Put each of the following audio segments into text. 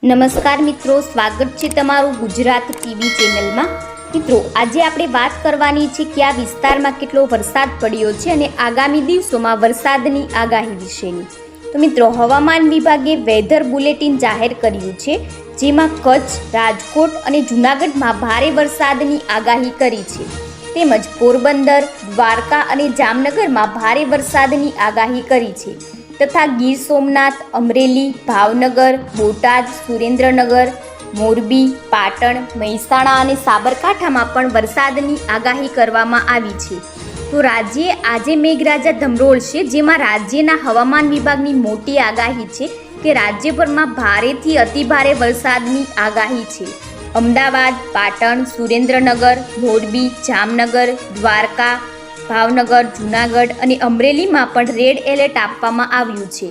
નમસ્કાર મિત્રો, સ્વાગત છે તમારું ગુજરાત ટીવી ચેનલમાં। મિત્રો, આજે આપણે વાત કરવાની છે કે આ વિસ્તારમાં કેટલો વરસાદ પડ્યો છે અને આગામી દિવસોમાં વરસાદની આગાહી વિશેની। તો મિત્રો, હવામાન વિભાગે વેધર બુલેટિન જાહેર કર્યું છે, જેમાં કચ્છ, રાજકોટ અને જૂનાગઢમાં ભારે વરસાદની આગાહી કરી છે, તેમજ પોરબંદર, દ્વારકા અને જામનગરમાં ભારે વરસાદની આગાહી કરી છે તથા ગીર સોમનાથ, અમરેલી, ભાવનગર, બોટાદ, સુરેન્દ્રનગર, મોરબી, પાટણ, મહેસાણા અને સાબરકાંઠામાં પણ વરસાદની આગાહી કરવામાં આવી છે। તો રાજ્યે આજે મેઘરાજા ધમરોળશે, જેમાં રાજ્યના હવામાન વિભાગની મોટી આગાહી છે કે રાજ્યભરમાં ભારેથી અતિભારે વરસાદની આગાહી છે। અમદાવાદ, પાટણ, સુરેન્દ્રનગર, મોરબી, જામનગર, દ્વારકા, ભાવનગર, જૂનાગઢ અને અમરેલીમાં પણ રેડ એલર્ટ આપવામાં આવ્યું છે।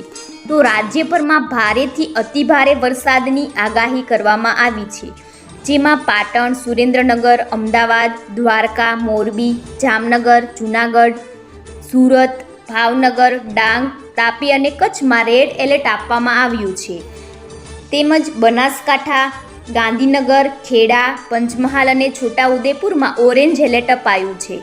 તો રાજ્યભરમાં ભારેથી અતિભારે વરસાદની આગાહી કરવામાં આવી છે, જેમાં પાટણ, સુરેન્દ્રનગર, અમદાવાદ, દ્વારકા, મોરબી, જામનગર, જૂનાગઢ, સુરત, ભાવનગર, ડાંગ, તાપી અને કચ્છમાં રેડ એલર્ટ આપવામાં આવ્યું છે, તેમજ બનાસકાંઠા, ગાંધીનગર, ખેડા, પંચમહાલ અને છોટાઉદેપુરમાં ઓરેન્જ એલર્ટ અપાયું છે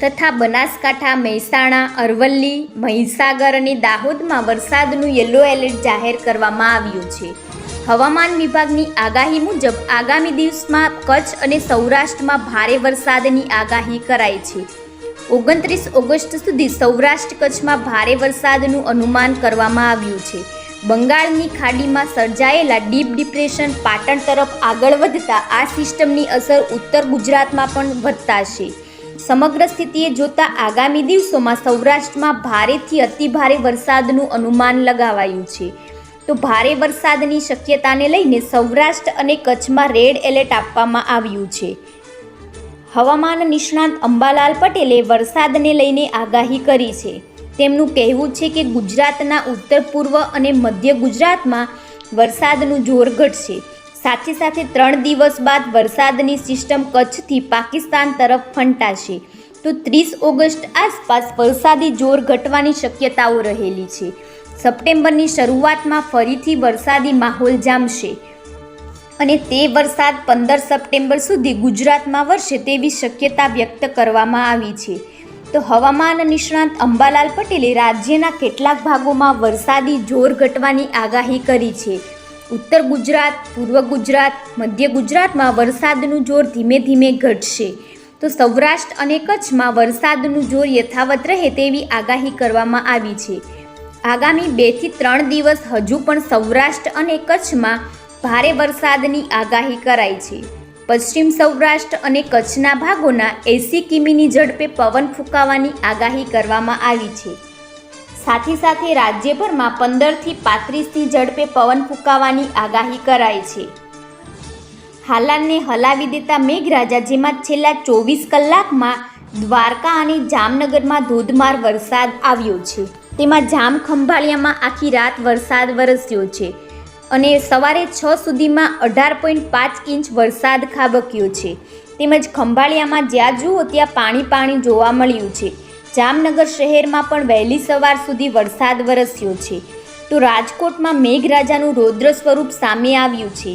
તથા બનાસકાંઠા, મહેસાણા, અરવલ્લી, મહીસાગર અને દાહોદમાં વરસાદનું યલો એલર્ટ જાહેર કરવામાં આવ્યું છે। હવામાન વિભાગની આગાહી મુજબ આગામી દિવસમાં કચ્છ અને સૌરાષ્ટ્રમાં ભારે વરસાદની આગાહી કરાઈ છે। 29 ઓગસ્ટ સુધી સૌરાષ્ટ્ર કચ્છમાં ભારે વરસાદનું અનુમાન કરવામાં આવ્યું છે। બંગાળની ખાડીમાં સર્જાયેલા ડીપ ડિપ્રેશન પાટણ તરફ આગળ વધતા આ સિસ્ટમની અસર ઉત્તર ગુજરાતમાં પણ વર્તાશે। સમગ્ર સ્થિતિએ જોતા આગામી દિવસોમાં સૌરાષ્ટ્રમાં ભારેથી અતિભારે વરસાદનું અનુમાન લગાવાયું છે। તો ભારે વરસાદની શક્યતાને લઈને સૌરાષ્ટ્ર અને કચ્છમાં રેડ એલર્ટ આપવામાં આવ્યું છે। હવામાન નિષ્ણાત અંબાલાલ પટેલે વરસાદને લઈને આગાહી કરી છે। તેમનું કહેવું છે કે ગુજરાતના ઉત્તર પૂર્વ અને મધ્ય ગુજરાતમાં વરસાદનું જોર ઘટશે, સાથે સાથે 3 દિવસ બાદ વરસાદની સિસ્ટમ કચ્છથી પાકિસ્તાન તરફ ફંટાશે। તો 30 ઓગસ્ટ આસપાસ વરસાદી જોર ઘટવાની શક્યતાઓ રહેલી છે। સપ્ટેમ્બરની શરૂઆતમાં ફરીથી વરસાદી માહોલ જામશે અને તે વરસાદ 15 સપ્ટેમ્બર સુધી ગુજરાતમાં વરસે તેવી શક્યતા વ્યક્ત કરવામાં આવી છે। તો હવામાન નિષ્ણાત અંબાલાલ પટેલે રાજ્યના કેટલાક ભાગોમાં વરસાદી જોર ઘટવાની આગાહી કરી છે। ઉત્તર ગુજરાત, પૂર્વ ગુજરાત, મધ્ય ગુજરાતમાં વરસાદનું જોર ધીમે ધીમે ઘટશે। તો સૌરાષ્ટ્ર અને કચ્છમાં વરસાદનું જોર યથાવત રહે તેવી આગાહી કરવામાં આવી છે। આગામી 2 થી 3 દિવસ હજુ પણ સૌરાષ્ટ્ર અને કચ્છમાં ભારે વરસાદની આગાહી કરાઈ છે। પશ્ચિમ સૌરાષ્ટ્ર અને કચ્છના ભાગોના 80 કિમીની ઝડપે પવન ફૂંકાવાની આગાહી કરવામાં આવી છે। સાથે સાથે રાજ્યભરમાં 15 થી 35ની ઝડપે પવન ફૂંકાવાની આગાહી કરાઈ છે। હાલારને હલાવી દેતા મેઘરાજા, જેમાં છેલ્લા 24 કલાકમાં દ્વારકા અને જામનગરમાં ધોધમાર વરસાદ આવ્યો છે, તેમાં જામખંભાળિયામાં આખી રાત વરસાદ વરસ્યો છે અને સવારે 6 સુધીમાં 18.5 ઇંચ વરસાદ ખાબક્યો છે, તેમજ ખંભાળિયામાં જ્યાં જુઓ ત્યાં પાણી જોવા મળ્યું છે। જામનગર શહેરમાં પણ વહેલી સવાર સુધી વરસાદ વરસ્યો છે। તો રાજકોટમાં મેઘરાજાનું રૌદ્ર સ્વરૂપ સામે આવ્યું છે।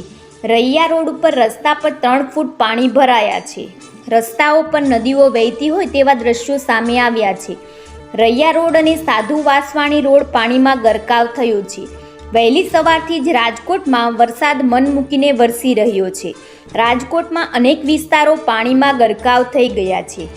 રૈયા રોડ ઉપર રસ્તા પર 3 ફૂટ પાણી ભરાયા છે। રસ્તાઓ પર નદીઓ વહેતી હોય તેવા દ્રશ્યો સામે આવ્યા છે। રૈયા રોડ અને સાધુ વાસવાણી રોડ પાણીમાં ગરકાવ થયો છે। વહેલી સવારથી જ રાજકોટમાં વરસાદ મન મૂકીને વરસી રહ્યો છે। રાજકોટમાં અનેક વિસ્તારો પાણીમાં ગરકાવ થઈ ગયા છે।